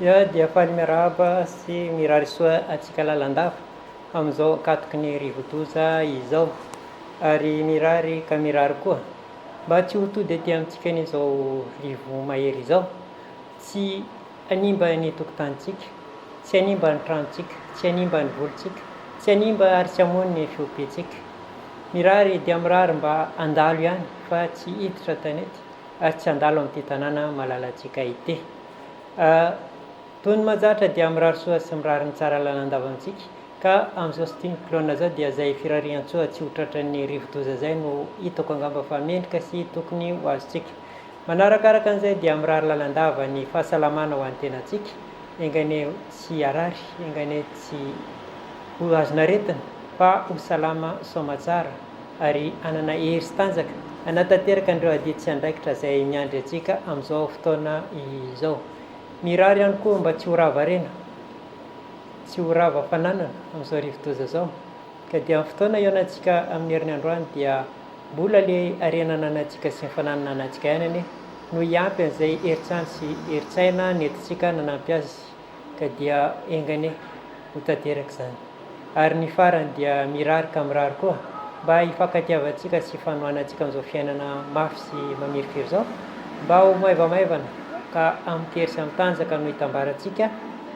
Ia dia faly miarahaba sy mirary soa atsika lalandava amin'izao akatoky ny rivodoza izao, ary mirary ka mirary koa mba tsy ho tody etỳ amintsika n'izao rivo mahery izao, tsy animba ny tokotanitsika, tsy animba ny tranontsika, tsy animba ny volontsika, tsy animba ary tsy hamono ny fiopentsika. Mirary dia mirary mba andalo ihany fa tsy hiditra tanety ary tsy andalo amin'ity tanàna malalantsika ity. Toy ny mahazatra dia mirary soa sy mirary ny tsara lalandava amintsika, ka amin'izao stimiclone zao dia zay firarian-tsoa tsy ho tratran'ny rivodoza zay no hitako angamba fa mendrika sy tokony ho azontsika. Manarakaraka an'izay dia mirary lalandava ny fahasalamana ho an'ny tenantsika, engany tsy harary, engany tsy ho azonaretina fa ho salama soamatsara ary anana hery sy tanjaka anatanteraka andreo adidy sy andraikitra zay miandry antsika amin'izao fotoana izao. Mirary ihany koa mba tsy ho rava rena, tsy ho rava fananana amin'izao rivodoza zao, ka dia amin'ny fotoana iaonantsika amin'ny herin'ny androany dia mbola le harena ananantsika sy ny fananana anantsika ihany anie no hiampy an'izay herintsany sy heritsaina nentintsika nanampy azy, ka dia engany ho tanteraka izany. Ary ny farany dia mirary ka mirary koa mba hifankatiavantsika sy fanohanantsika amin'izao fiainana mafy sy mamirifiry zao, mba ho maivamaivana ka amin'ny tery sy amin'ny tanjaka no hitambarantsika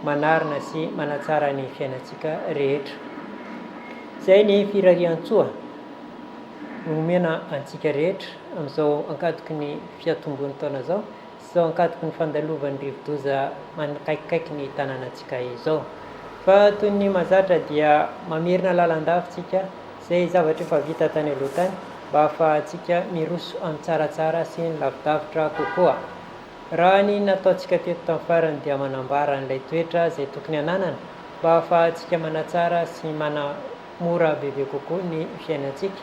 manarina sy manatsara ny fiainantsika rehetra. Zay ny firarian-tsoa nomena antsika rehetra amin'izao ankatoky ny fiatombon'ny taona zao sy zao ankatoky ny fandalovan'ny rivodoza manakaikikaiky ny tanànantsika izao. Fa toy ny mahazatra dia mamerina lalandavitsika zay zavatra efa vita tany aloha tany mba ahafahantsika miroso amin'ny tsaratsara sy ny lavidavitra kokoa. Raha ny nataontsika teto tamin'ny farany dia manambara n'ilay toetra zay tokony hananana mba ahafahantsika manatsara sy manamora bebe kokoa ny fiainantsika,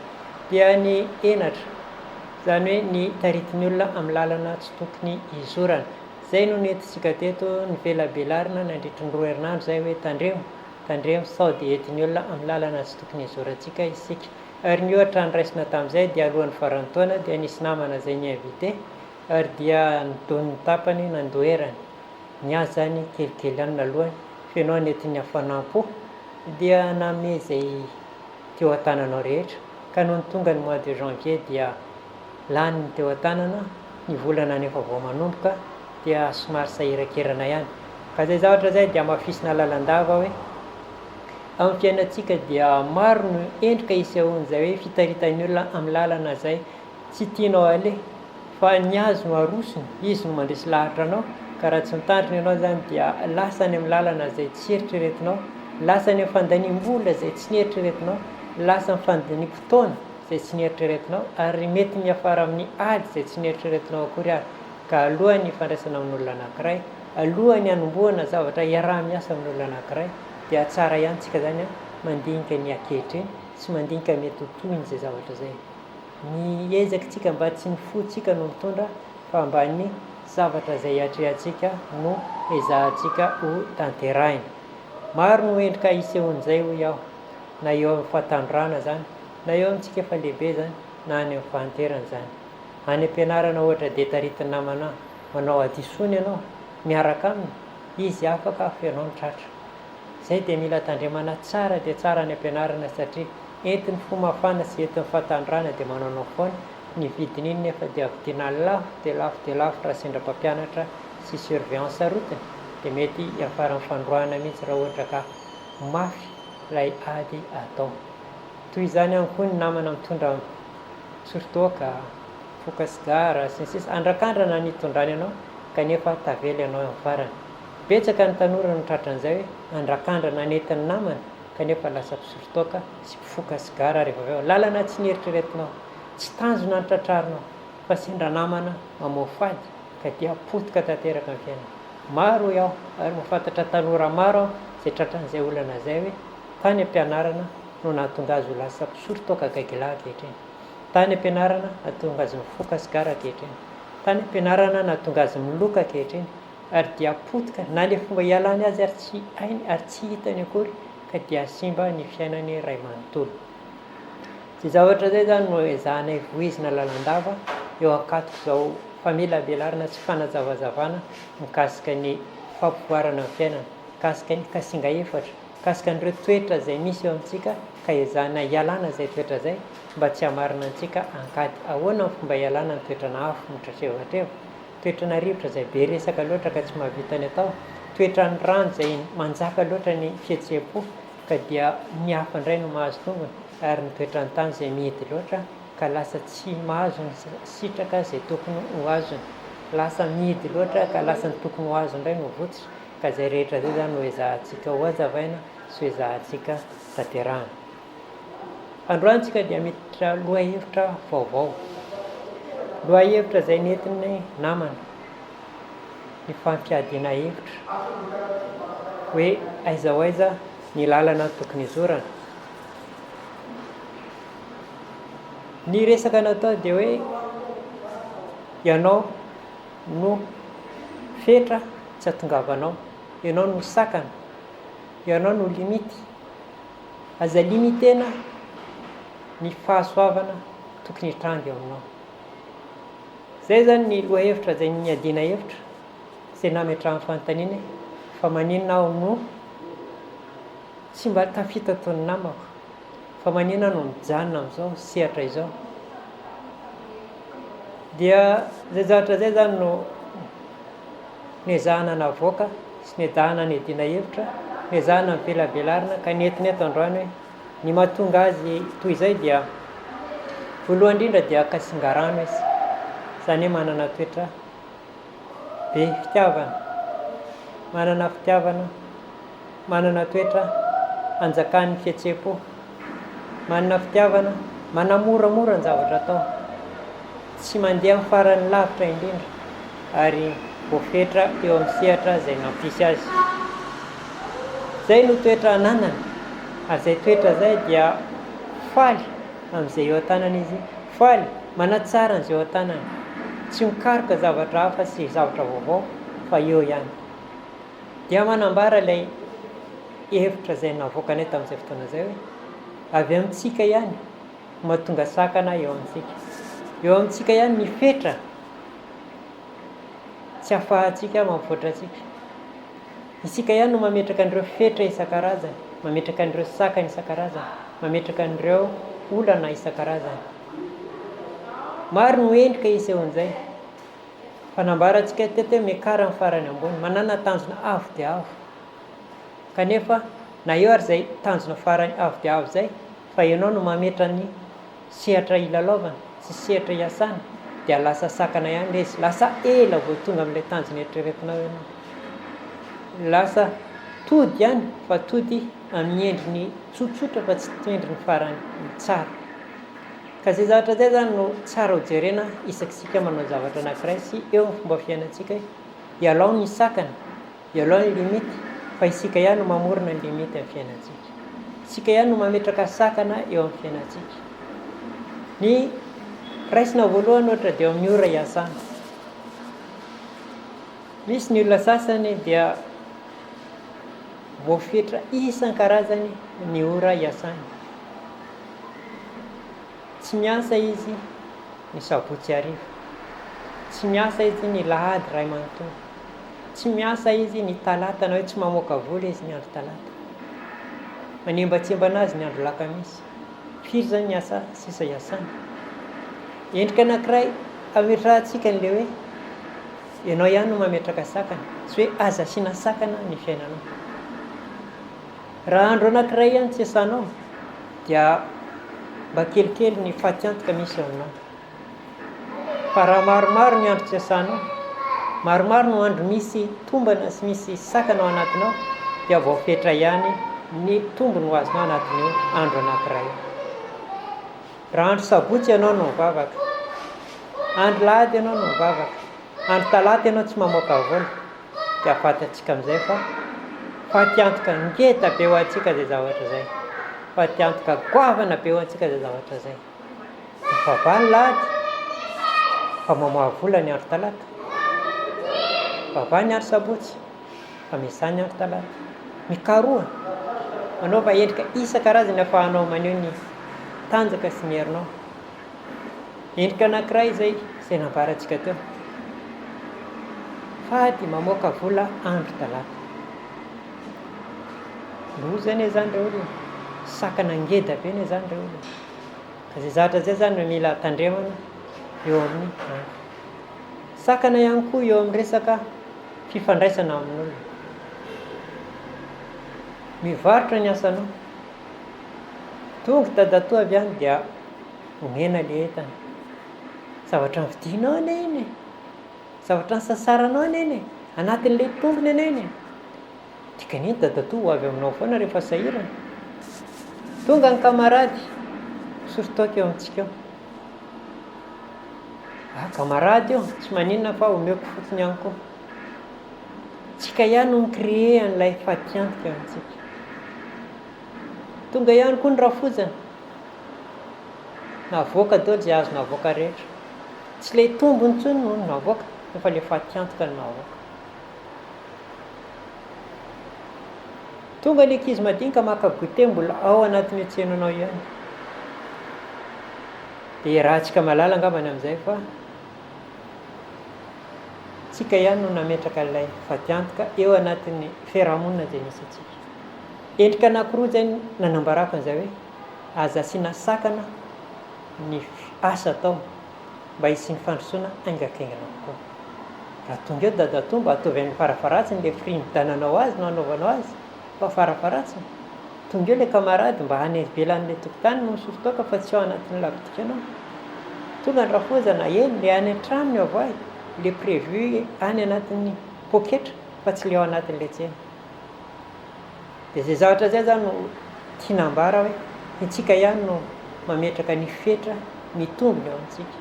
dia ny enatra, zany hoe ny taritin'ny olona amin'ny lalana tsy tokony izorana. Zay no nentintsika teto ny velabelarina nandritry ny 2 herinandro zay hoe tandremo sao dia entin'ny olona amin'ny lalana tsy tokony izorantsika isika. Ary ny ohatra nyraisina tamin'izay dia alohan'ny faran'ny taona dia nisy namana zay ny invité ary dia nidon'ny tapany nandoherany, niazy zany kelikely ihany nalohany fenao nentin'ny hafanam-po dia nanome zay teo an-tananao rehetra, ka noho ny tonga ny mois de janvier dia lany ny teo an-tanana, ny volana nefa vao manomboka dia somary sahirakerana ihany. Ka zay zavatra zay dia mafisina lalandava hoe amin'ny fiainantsika dia maro no endrika isehoany zay hoe fitaritan'ny olona amin'ny lalana zay tsy tianao aleha, fa ny azo no arosony, izy no mandresy lahatra anao, ka raha tsy mitandrina ianao zany dia lasany amin'ny lalana zay tsy eritreretinao, lasany amin'ny fandaniam-bola zay tsy nieritreretinao, lasa amin'ny fandaniam-potoana zay tsy nieritreretinao, ary mety miafara amin'ny ady zay tsy nieritreretinao akory ary. Ka alohan'ny fandraisana amin'olona anankiray, alohan'ny hanombohana zavatra iaraha-miasa amin'olona anankiray, dia tsara ihany tsika zany mandinika ny ankehitriny sy mandinika mety ho tohiny zay zavatra zay. Miezaka tsika mba tsy ny fontsika no mitondra fa mba ny zavatra zay atrehantsika no ezahantsika ho tanterahina. Maro no endrika isehoan'izay ho iaho, na eo amin'ny fahatandrona zany, na eo amintsika efa lehibe zany, na any amin'ny fahanterana zany. Any am-pianarana ohatra dia taritin'ny namana manao adisony ianao miaraka aminy, izy afaka fa ianao ny tratra. Zay dia mila tandremana tsara dia tsara any am-pianarana satria entin'ny fomafana sy entin'ny fahatandrana dia manaonao foana, ny vidin'iny nefa dia vidiana lafo dia lafo dia lafo raha sendra mpampianatra sy surveillance rotiny, dia mety hiafaran'ny fandroana mihitsy raha ohatra ka mafy ilay ady atao. Toy izany ihany koa ny namana mitondra tsoritoaka, foka sigara sy ny sisa, andrakandrana ny hitondrany ianao kanefa tavela ianao amin'ny farany. Betsaka ny tanora no tratran'izay hoe andrakandrana nentin'ny namana kanefa lasa mpisoritoaka sy mpifoka sigara rehefa avy eo. Lalana tsy nieritreretinao, tsy tanjona ny tratrarinao fa sendra namana mamoha fady ka dia potika tanteraka amin'ny fiainana. Maro iaho ary mahafantatra tanora maro zay tratran'izay olana zay hoe tany am-pianarana no nahatonga azy ho lasa mpisoritoaka gaigilahy ankehitriny, tany am-pianarana nahatonga azy mifoka sigara ankehitriny, tany am-pianarana nahatonga azy miloka ankehitriny, ary dia potika na le fomba hialany azy ary tsy hainy ary tsy hitany akory, ka dia simba ny fiainany ray manontolo. Zay zavatra zay zany no ezahanay voizina lalandava eo ankatoky zao famelabelarina sy fanazavazavana mikasika ny fampivoarana ny fiainana ka singa efatra kasika an'ireo toetra izay misy eo amintsika ka ezahana hialana izay toetra izay mba tsy hamarina antsika ankady. Ahoana ny fomba hialana ny toetrana afo mitratrevatra toetrana rivotra izay be resaka loatra ka tsy mahavita ny atao, toetrany rano izay manjaka loatra ny fihetsepo ka dia ny hafa indray no mahazo tongony, ary ny toetrany tany izay mihidy loatra ka lasa tsy mahazo ny sitraka izay tokony ho azony, lasa mihidy loatra ka lasa ny tokony ho azo indray no votsitra. Ka izay rehetra izay zany no ezahantsika ho hazavaina sy ezahantsika tanterahana. Androantsika dia miditra lohahevitra vaovao, lohahevitra izay nentin'ny namana, ny fampiadiana hevitra hoe aiza ho aiza ny lalana tokony izorana. Ny resaka natao dia hoe ianao no fetra tsy hatongavanao, ianao no sakana, ianao no limity, aza limitena ny fahasoavana tokony hitrangy aminao. Zay zany ny lohahevitra izay miadiana hevitra izay nametrahan'ny fanontaniana fa maninona aho no tsy mba tafita toy ny namako, fa maninona no mijanona amin'izao sehatra izao. Dia zay zavatra zay zany no nezahana navoaka sy nezahana ny adiana hevitra, nezahana ny velabelarina ka nentina eto androany hoe ny mahatonga azy toy izay dia voalohany indrindra dia akasingarano izy, izany hoe manana toetra be fitiavana, manana fitiavana, manana toetra anjakan'ny fihetsepo, manana fitiavana, manamoramora ny zavatra atao, tsy mandeha amin'ny farany lavitra indrindra ary voafetra eo amin'ny sehatra izay nampisy azy. Zay no toetra ananana, ary izay toetra izay dia faly amin'izay eo an-tanana izy, faly manatsara an'izay eo an-tanana, tsy mikaroka zavatra hafa sy zavatra vaovao fa eo ihany. Dia manambara ilay hevitra izay navoakanay tamin'izay fotoana izay hoe avy amintsika ihany mahatonga sakana eo amintsika, eo amintsika ihany ny fetra tsy ahafahantsika mampivoatra antsika, isika ihany no mametraka an'ireo fetra isan-karazany, mametraka an'ireo sakana isan-karazany, mametraka an'ireo olana isan-karazany. Maro no endrika isy eo an'izay, fanambarantsika tety hoe miakara amin'ny farany ambony, manana tanjona avo dia avo, kanefa na eo ary izay tanjona farany avo dia avo izay fa ianao no mametra ny sehatra ilalaovana sy sehatra iasana dia lasa sakana ihany izy, lasa ela vao tonga amin'ilay tanjona eritreretinao ianao, lasa tody ihany fa tody amin'ny endriny tsotsotra fa tsy endriny farany tsara. Ka izay zavatra izay zany no tsara ho jerena isakisika manao zavatra anankiray sy eo ny fomba fiainantsika hoe ialao ny sakana, ialao ny limity, fa isika ihany no mamorona ny limity amin'ny fiainantsika, isika ihany no mametraka sakana eo amin'ny fiainantsika. Ny raisina voalohany ohatra dia amin'ny ora iasana. Misy ny olona sasany dia voafetra isan-karazany ny ora iasany, tsy miasa izy ny sabotsy hariva, tsy miasa izy ny lahady iray manontolo, tsy miasa izy ny talata na hoe tsy mamoaka vola izy ny andro talata, manimbatsimba anazy ny andro lakamisy. Firy zany ny asa sisa iasana. Endrika anankiray ametrahantsika n'le hoe ianao ihany no mametraka sakana, tsy hoe aza asiana sakana ny fiainanao. Raha andro anankiray ihany tsy asanao dia mba kelikely ny fatiantoka misy aminao, fa raha maromaro ny andro tsy asanao, maromaro no andro misy tombana sy misy sakana ao anatinao dia voafetra ihany ny tombony ho azonao anatin'io andro anankiray. Raha andro sabotsy ianao no mivavaka, andro lahady ianao no mivavaka, andro talata ianao tsy mamoaka vola dia fantatsika amin'izay fa fatiantoka ngeda be ho antsika izay zavatra izay, fatiantoka goavana be ho antsika izay zavatra izay. Fa vany lahady fa mamoha vola ny andro talata, fa vany andro sabotsy fa misy ny andro talata, mikaroha manaova endrika isan-karazany ahafahanao maneho ny tanjaka sy ny herinao. Endrika anankiray izay nambarantsika teo. fady mamoaka vola andro talata. Lozany zany ireo olona, sakana ngeda be ne zany ireo olona. Ka zay zavatra zay zany no mila tandremana eo amin'ny andro. Sakana ihany koa eo amin'ny resaka fifandraisana amin'olona. Mivarotra ny asanao, tonga dadatoa avy any dia omena le entana. Zavatra nividinao ane iny, zavatra nisasaranao ane iny, anatin'ilay tombony ane iny. Dikan'iny dadatoa ho avy aminao foana rehefa sahirana. Tonga ny kamarady misory-taoka eo amintsika eo. Kamarady io tsy maninona fa omeko fotsiny ihany koa. Tsika ihany no mi-créer an'ilay fatiantoka eo amintsika. Tonga ihany koa ny rafozana. Navoaka daholo izay azo navoaka rehetra. Tsy ilay tombony intsony no navoaka, fa ilay fatiantoka no navoaka. Tonga ny ankizy madinika maka goûter mbola ao anatin'ny tsenanao ihany. Dia rahantsika malala angambany amin'izay fa tsika ihany no nametraka ilay fatiantoka eo anatin'ny fiarahamonina izay nisy atsika. Endrika anankiroa izay nanambarako an'izay hoe aza asiana sakana ny asa atao mba hisy ny fandrosoana haingaikaingana kokoa. Raha tonga eo dadatoa mba ataovy amin'ny farafaratsiny ilay frihin-dananao azy no anaovanao azy, fa farafaratsiny. Tonga eo ilay kamarady mba hanevelan'ilay tokotany no misori-taoka fa tsy ao anatin'ny labitika anao. Tonga ny rafozana eny le any an-tranony avoay, le prévu any anatin'ny poketra fa tsy le ao anatin'ilay tsena. Dia izay zavatra zay zany no tianambara hoe itsika ihany no mametraka ny fetra mitombina eo amintsika.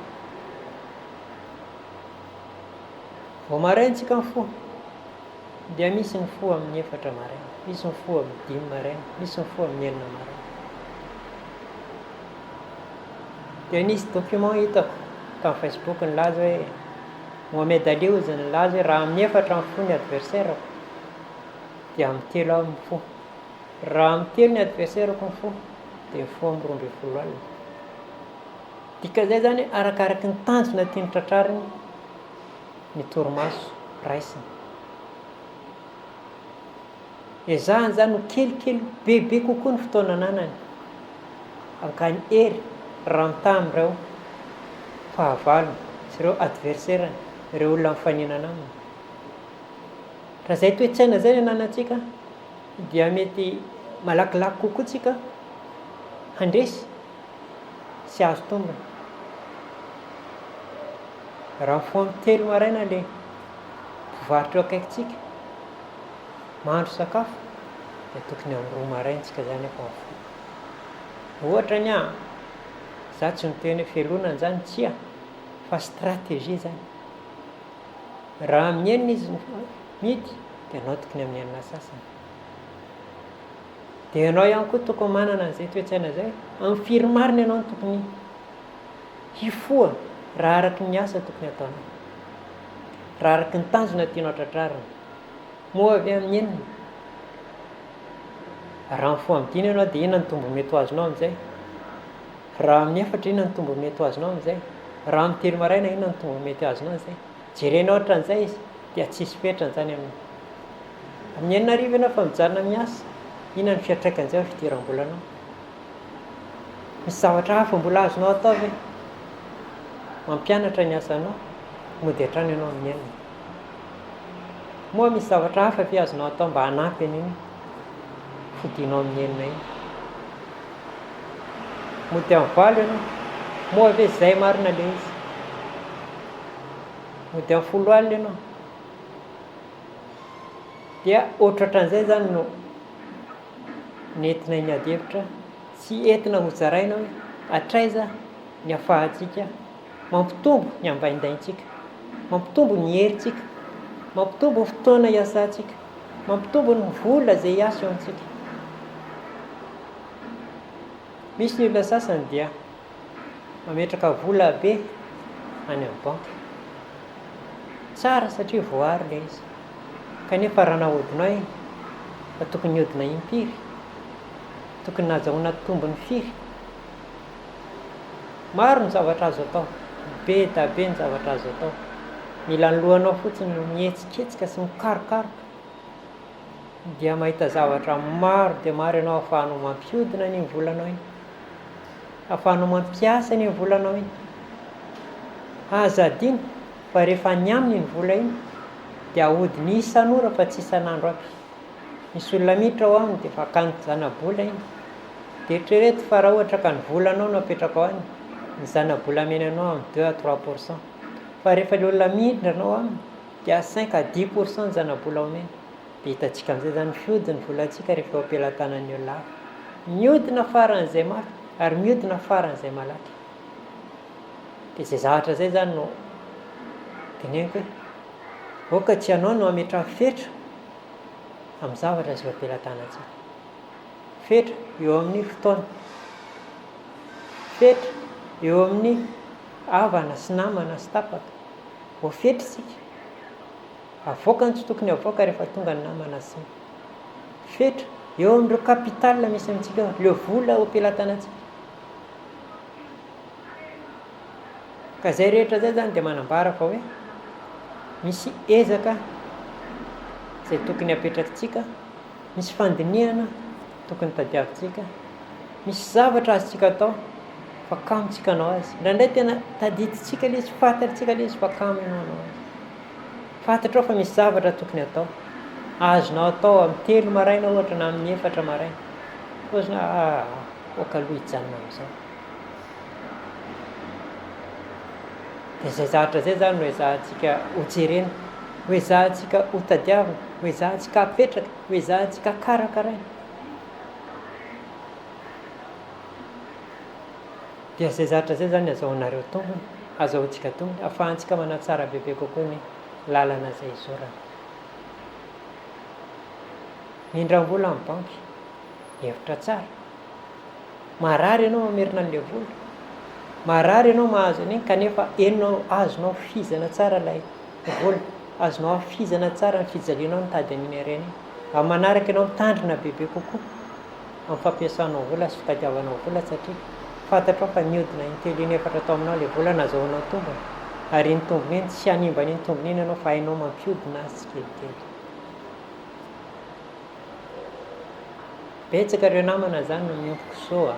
Vao maraintsika ny fo dia misy ny fo amin'ny 4 maraina, misy ny fo amin'ny 5 maraina, misy ny fo amin'ny 9 maraina. Dia nisy document hitako tamin'ny Facebook nilaza hoe Mohamed Ali Ozy nilaza hoe raha amin'ny 4 ny fo ny adversaire dia amin'ny 3 aho ny fo. Raha amin'ny 3 ny adversaire-ko ny fo dia fo amin'ny 12 alina. Dikazay zany arakaraka ny tanjona tiany tratrariny ny torimaso raisiny. Ezahany zany ho kelikely bebe kokoa ny fotoana ananany. Ankany hery raha mitaha amin'ireo fahavalony sy ireo adversaire, ireo olona mifaninana aminy. Raha izay toe-tsaina zay ny anantsika dia mety malakilaky kokoa tsika handresy sy azo tombony. Raha fo amin'ny 3 maraina ilay mpivarotra eo akaikintsika mahandro sakafo dia tokony amin'ny 2 maraintsika zany efa mifoha. Ohatra ny za tsy miteny hoe felonana zany tsia fa stratégie zany. Raha amin'ny 9 izy midy dia anao tokony amin'ny 9 sasany. Dia ianao ihany koa tokony manana an'izay toe-tsaina zay, amin'ny firy marina ianao no tokony hifoha raha araky ny asa tokony ataonao, raha araky ny tanjona tianao tratrarina. Moa avy amin'ny 9, raha mifoha amin'ny 5 ianao dia inona ny tombony mety ho azonao amin'izay? Raha amin'ny 4 inona ny tombony mety ho azonao amin'izay? Raha amin'ny 3 maraina inona ny tombony mety ho azonao amin'izay? Jerenao ohatran'izay izy dia tsisy fetrany zany amin'ny 9 arivo ianao fa mijanona miasa. Inona ny fiatraikan'izay amin'ny fidiram-bolanao? Misy zavatra hafa mbola azonao atao ve? Mampianatra ny asanao mody hatrany ianao amin'ny 9. Moa misy zavatra hafa fe azonao atao mba hanampy an'iny fidinao amin'ny 9 iny. Mody amin'ny 9 ianao, moa ve zay marina le izy? Mody amin'ny 10 alina ianao. Dia ohatrohatran'izay zany no nentina ny ady-hevitra, tsy entina ho zaraina hoe hatraiza ny ahafahantsika mampitombo ny ambaindaintsika, mampitombo ny herintsika, mampitombo ny fotoana iasantsika, mampitombo ny vola izay hiasa eo amintsika. Misy ny olona sasany dia mametraka vola be any amin'ny banka. Tsara satria voary ilay izy. Kanefa raha nahodinao iny fa tokony hodina impiry, tokony nahazahoana tombony firy. Maro ny zavatra azo atao, be da be ny zavatra azo atao. mila ny lohanao fotsiny no mihetsiketsika sy mikarokaroka dia mahita zavatra maro dia maro ianao ahafahanao mampihodina ny volanao iny, ahafahanao mampiasa ny volanao iny. Aza adino fa rehefa ny aminy ny vola iny dia ahodiny isan'ora fa tsy isan'andro aby. Misy olona miditra ao aminy dia efa zana-bola iny, dia eritrereto fa raha ohatra ka ny volanao no apetraka ao any, ny zana-bola menanao amin'ny 2 à 3%, fa rehefa ilay olona miditra anao aminy dia 5 à 10% ny zana-bola omena. Dia hitantsika amin'izay zany fihodiny volantsika rehefa eo ampelantanan'ny olona hafa, mihodina faran'izay mafy ary mihodina faran'izay malaky. Dia izay zavatra izay zany no teneniko hoe oka tsy ianao no hametra fetra amin'ny zavatra izay ampelantanantsika. Fetra eo amin'ny fotoana, fetra eo amin'ny havana sy namana sy tapaka. Voafetra isika, avoaka ny tsy tokony avoaka rehefa tonga ny namana sy fetra eo amin'ireo kapitala misy amintsika, leo vola ao ampelantanantsika. Ka izay rehetra izay zany dia manambara fa hoe misy ezaka izay tokony hapetrakintsika, misy fandinihana tokony tadiavintsika, misy zavatra azontsika atao fa kamontsika anao azy. Indraindray tena tadidintsika ilay izy, fantatritsika ilay izy fa kamo ianao anao azy. Fantatrao fa misy zavatra tokony atao, azonao atao amin'ny 3 maraina ohatra na amin'ny 4 maraina. Pozina oka aloha hijanona amin'izao. Dia izay zavatra izay zany no ezahantsika ho jerena, ho ezahantsika ho tadiavina, ho ezahantsika hapetraka, ho ezahantsika karakaraina. Dia izay zavatra izay zany azahoanareo tombony, azahoantsika tombony, ahafahantsika manatsara bebe kokoa ny lalana izay izorana. Mindram-bola amin'ny banky, hevitra tsara. Marary ianao mamerina an'ilay vola, marary ianao mahazo an'iny kanefa enao azonao fizana tsara ilay vola, azonao fizana tsara ny fijalianao ny tady an'iny harena iny. Amin'ny manaraka ianao mitandrina bebe kokoa amin'ny fampiasanao vola sy fitadiavanao vola, satria fantatrao fa nihodina intelo inefatra tao aminao ilay vola nazahoanao tombony, ary iny tombony iny tsy hanimba n'iny tombony iny ianao fa hainao mampihodina azy tsikelikely. Betsaka ireo namana zany no miompoko soa,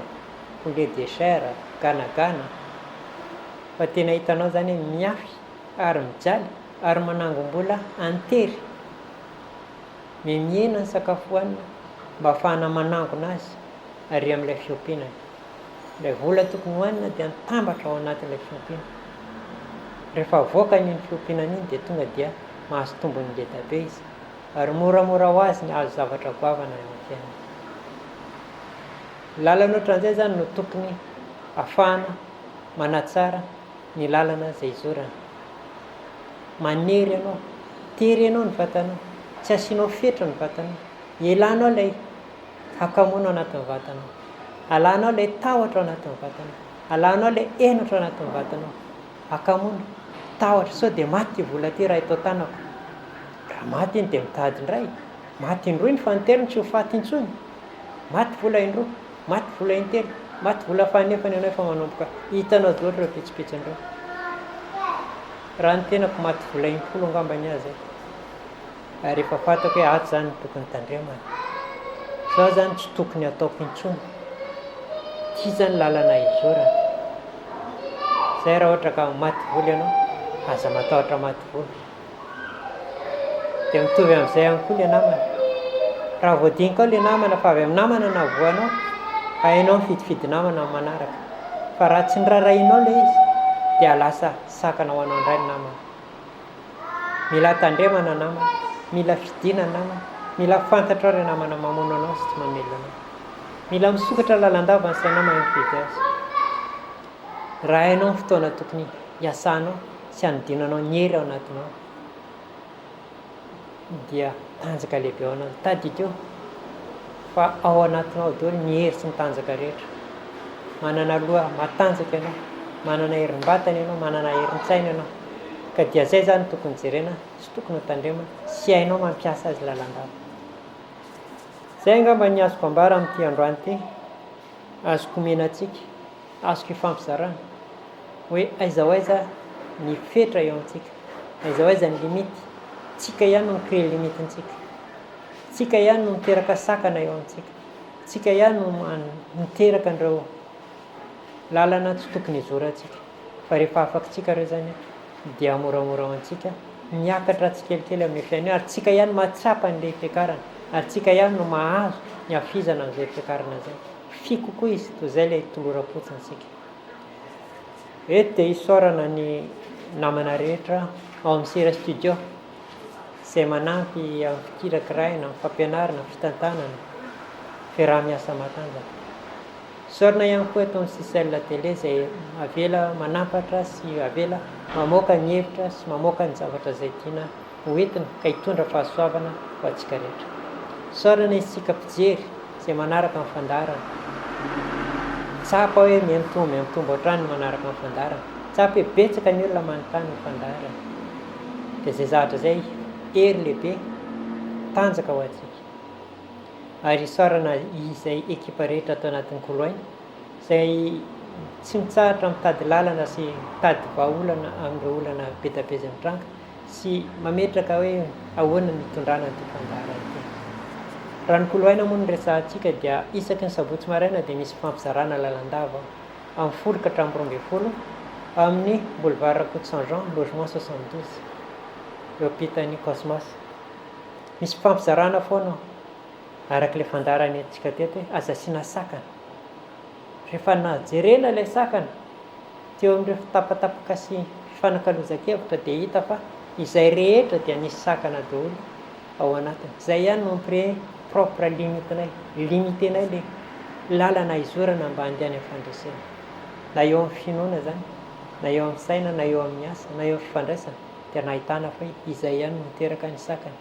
poulet de chair, ganagana, fa tena hitanao zany hoe miafy ary mijaly ary manangom-bola antery, mihena ny sakafo hohanina mba ahafahana manangona azy ary amin'ilay fiompiana. Ilay vola tokony hohanina dia nitambatra ao anatin'ilay fiompiana. Rehefa avoaka ny fiompiana iny dia tonga dia mahazo tombony leda be izy, ary moramora ho azy ny azo zavatra goavana amin'ny fiainana. Lalana ohatran'izay zany no tokony ahafahana manatsara ny lalana izay izorana. Manery ianao, tery ianao ny vatanao, tsy asianao fetra ny vatanao, elanao ilay hakamoana anatin'ny vatanao, alanao ilay tahotra anatin'ny vatanao, alanao ilay henatra anatin'ny vatanao, hakamoana, tahotra. Sao dia maty vola ty raha itao tanako, raha maty iny dia mitady indray, maty indroa ny fanoteriny tsy ho faty intsony, maty vola indroa, maty vola intelo, maty vola fahanefany ianao efa manomboka. Hitanao daholo ireo pitsopitsin'ireo. Raha ny tenako maty vola 10 angambany azy, ary efa fantako hoe ato zany tokony tandremana. Zao zany tsy tokony ataoko intsony. Ty zany lalana izorana. Zay raha ohatra ka maty vola ianao, aza matahotra maty vola. Dia mitovy amin'izay ihany koa ilay namana. Raha voadinika ao ilay namana fa avy amin'ny namana na voanao, hainao mifidifidy namana amin'ny manaraka. Fa raha tsy nirarahinao ilay izy dia lasa sakana ho anao indray ny namana. Mila tandremana namana, mila fidina namana, mila fantatra ireo namana mamono anao sy tsy mamelona anao. Mila misokatra lalandava ny sainao manifidy azy. Raha hainao ny fotoana tokony hiasanao sy hanodinanao ny hery ao anatinao, dia tanjaka lehibe ao anao. Tadideo fa ao anatinao daholo ny hery sy ny tanjaka rehetra. Manana loha matanjaka ianao, manana herim-batana ianao, manana herin-tsaina ianao. Ka dia zay zany tokony jerena, tsy tokony ho tandremana, sy hainao mampiasa azy lalandava. Zay angamba ny azoko ambara amin'ity androany ity, azoko menantsika, azoko ifampizarana hoe aiza ho aiza ny fetra eo amintsika, izao aiza ny limity, tsika ihany no micrée limitintsika, tsika ihany no miteraka sakana eo amintsika, tsika ihany no miteraka an'ireo lalana tsy tokony hizorantsika. Fa rehefa afaka tsika ireo zany dia moramora ho antsika miakatra tsikelikely amin'ny fiainana, ary tsika ihany matsapa an'ilay fiakarana, ary tsika ihany no mahazo ny hafizana amin'izay fiakarana zay. Fiko koa izy toy izay ilay tolora-potsintsika. Eto dia isaorana ny namana rehetra ao amin'ny Sera Studio izay manampy amin'ny fikira-kiraina, amin'ny fampianarana, fitantanana, fiaraha-miasa matanjaka. Isaorana ihany koa eto amin'ny Sisel Télé izay avela manampatra sy avela mamoaka ny hevitra sy mamoaka ny zavatra izay tiana hoentina ka hitondra fahasoavana ho antsika rehetra. Isaorana isika mpijery izay manaraka amin'ny fandaharana. Tsapa hoe miamitombo hatrany manaraka amin'ny fandaharana. Tsapa hoe betsaka ny olona manontany ny fandaharana. Dia izay zavatra izay hery lehibe tanjaka ho antsika. Ary isaorana izay ekipa rehetra atao anatin'ny koloaina izay tsy mitsahatra mitady lalana sy mitady vahaolana amin'ireo olana be dia be izay mitranga sy mametraka hoe ahoana ny hitondrana an'ity fandaharana ity. Raha ny koloaina moa no resahantsika dia isaky ny sabotsy maraina dia misy fampizarana lalandava amin'ny 10 ka hatramin'ny 12 amin'ny boulevard Rakoto Saint Jean, logement 72 eo ampitan'ny Cosmos. Misy fampizarana foana arak'ilay fandaharana entsika teto hoe aza asiana sakana. Rehefa najerena ilay sakana teo amin'ireo fitapatapaka sy fifanankalozan-kevitra dia hita fa izay rehetra dia nisy sakana daholo ao anatiny. Izay ihany no micrée propre limitinay, limitenay ilay lalana izorana mba handeha any amin'ny fandresena. Na eo amin'ny finoana zany, na eo amin'ny saina, na eo amin'ny asa, na eo amin'ny fifandraisana dia nahitana fa izay ihany no miteraka ny sakana.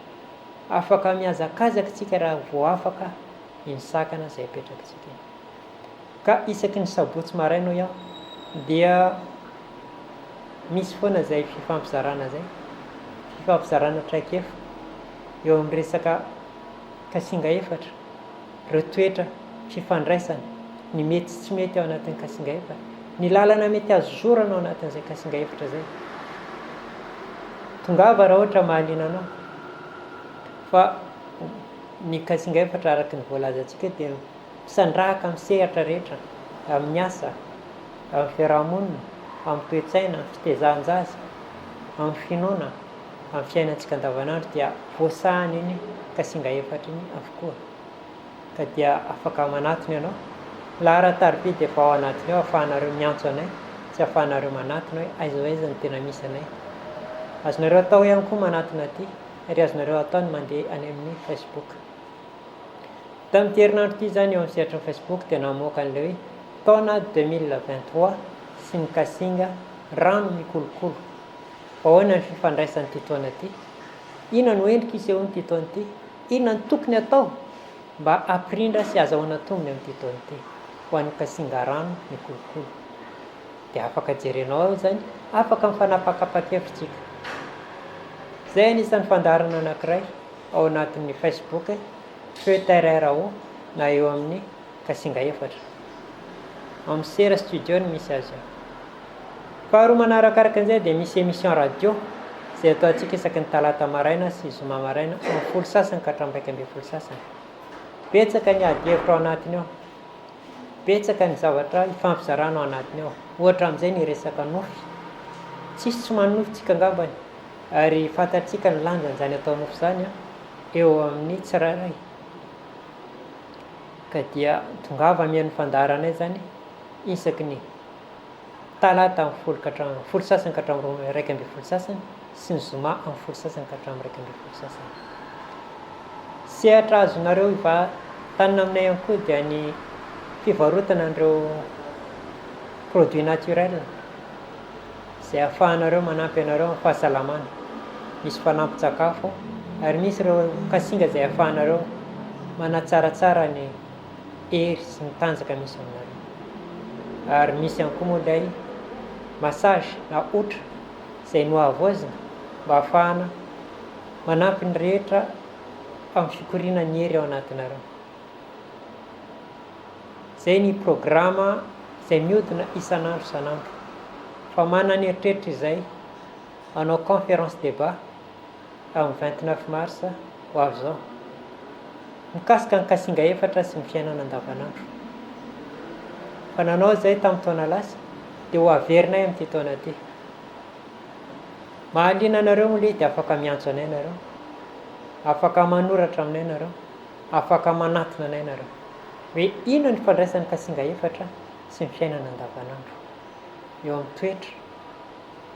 Afaka mihazakazaka tsika raha vao afaka iny sakana izay apetrakatsika iny. Ka isaky ny sabotsy maraina iaho dia misy foana izay fifampizarana zay, fifampizarana traikefa eo amin'ny resaka kasinga efatra, ireo toetra fifandraisana, ny mety sy tsy mety ao anatin'ny kasinga efatra, ny lalana mety azorana ao anatin'izay kasinga efatra zay. Tongava raha ohatra mahaliana anao fa ny kasinga efatra araka ny voalazantsika dia misandrahaka amin'ny sehatra rehetra, amin'ny asa, amin'ny fiarahamonina, amin'ny toe-tsaina, amin'ny fitaizan-jaza, amin'ny finoana, amin'ny fiainantsika andavanandro dia voasahana iny kasinga efatra iny avokoa. Ka dia afaka manatona ianao. Laha ara-tarobia dia efa ao anatiny ao ahafahanareo miantso anay sy ahafahanareo manatona hoe aiza ho aiza ny tena misy anay. Azonareo atao ihany koa manatona aty ary azonareo atao ny mandeha any amin'ny Facebook. Tamin'ity herinandro ity zany eo amin'ny sehatry ny Facebook dia namoaka an'ilay hoe taona 2023 sy ny kasinga rano mikolokolo. Ahoana ny fifandraisan'ity taona ity? Inona no endrika isehoan'ity ity taona ity? Inona ny tokony atao mba hampirindra sy azahoana tombony amin'ity taona ity ho an'ny kasinga rano mikolokolo? Dia afaka jerenao ao zany, afaka mifanapakapakevitsika. Izay anisan'ny fandaharana anankiray ao anatin'ny Facebook FEUTRRO na eo amin'ny kasinga efatra. Amin'ny Sera Studio no misy azy eo. Faharoa manarakaraka an'izay dia misy émission radio izay ataontsika isaky ny talata maraina sy zoma maraina amin'ny 10 sasany ka hatramin'ny 12 sasany. Betsaka ny ady hevitra ao anatiny ao, betsaka ny zavatra hifampizarana ao anatiny ao. Ohatra amin'izay ny resaka nofy, tsisy tsy manofitsika angambany, ary fantatsika ny lanjan'izany atao nofy zany eo amin'ny tsirairay. Ka dia tongava mihaino fandaharanay zany isaky ny talata amin'ny 10 ka hatramin'ny 10 sasany ka hatramin'ny 12 sasany sy ny zoma amin'ny 10 sasany ka hatramin'ny 12 sasany. Sehatra azonareo hivatanana aminay ihany koa dia ny fivarotana an'ireo produits naturels izay ahafahanareo manampy anareo amin'ny fahasalamana. Misy fanampin-tsakafo ary misy ireo kasinga izay ahafahanareo manatsaratsara ny hery sy ny tanjaka misy aminareo. Ary misy ihany koa moa ilay massage na otra izay noavoazina mba ahafahana manampy ny rehetra amin'ny fikoriana ny hery ao anatinareo. Izay ny programa izay mihodina isan'andro isan'andro. Fa manana eritreritra izay hanao conférence débat amin'ny 29 mars ho avy zao mikasika ny kasinga efatra sy ny fiainana andavanandro. Fa nanao izay tamin'ny taona lasa dia ho averinay amin'ity taona ity. Mahaliana anareo moa dia afaka miantso anay nareo, afaka manoratra aminay nareo, afaka manatona anay nareo hoe ino ny fandraisan'ny kasinga efatra sy ny fiainana andavanandro, eo amin'ny toetra,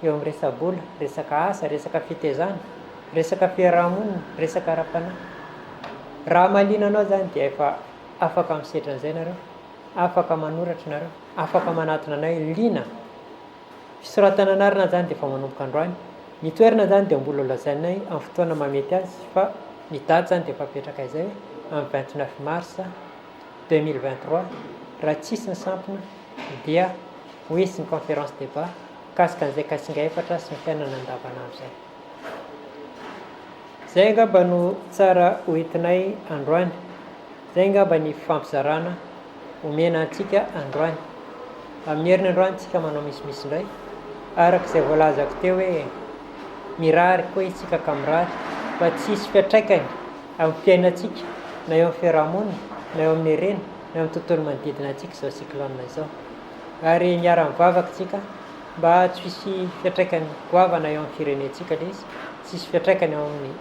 eo amin'ny resa-bola, resaka asa, resaka fitezana, resaka fiarahamonina, resaka ara-panahy. Raha mahaliana anao zany dia efa afaka misedra an'izay nareo, afaka manoratra nareo, afaka manatona anay liana. Fisoratana anarana zany dia efa manomboka androany, ny toerana zany dia mbola lazainay amin'ny fotoana mamety azy, fa ny daty zany dia efa apetraka izay hoe amin'ny 29 mars 2023 raha tsisy ny sampona dia ho hisy ny conférence débat kasika an'izay kasinga efatra sy ny fiainana andavanandro zay. Zay angamba no tsara hoentinay androany, zay angamba ny fampizarana omena antsika androany. Amin'ny herin'ny androany tsika manao misimisy indray araka izay voalazako teo hoe mirary koa isika ka mirary, fa tsisy fiantraikany amin'ny fiainantsika na eo amin'ny fiarahamonina na eo amin'ny harena na eo amin'ny tontolo manodidina antsika izao cyclone izao. Ary miara-mivavaka tsika mba tsy hisy fiantraikany goavana eo amin'ny firenentsika ilay izy, tsisy fiantraikany eo amin'ny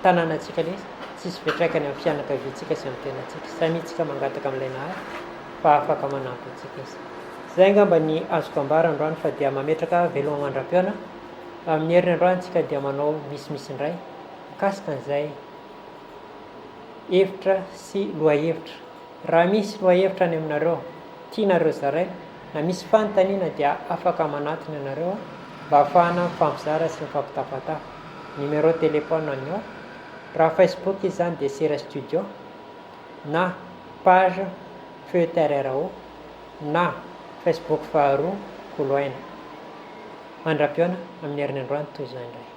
tanànantsika ilay izy, tsisy fiantraikany amin'ny fianakaviantsika sy amin'ny tenantsika. Samy tsika mangataka amin'ilay nahary fa afaka manampy antsika izy. Zay angamba ny azoko ambara androany, fa dia mametraka veloma mandram-piona. Amin'ny herin'ny androany tsika dia manao misimisy indray mikasika an'izay hevitra sy lohahevitra. Raha misy lohahevitra any aminareo tianareo zaraina na misy fanontaniana dia afaka manatona ianareo mba ahafahana mifampizara sy mifampitafatafa. Numéro téléphone anio, raha Facebook izy zany dia Sera Studio, na page Feu TRRO, na Facebook faharoa Koloaina. Mandram-piona amin'ny herin'ny androany toy izao indray.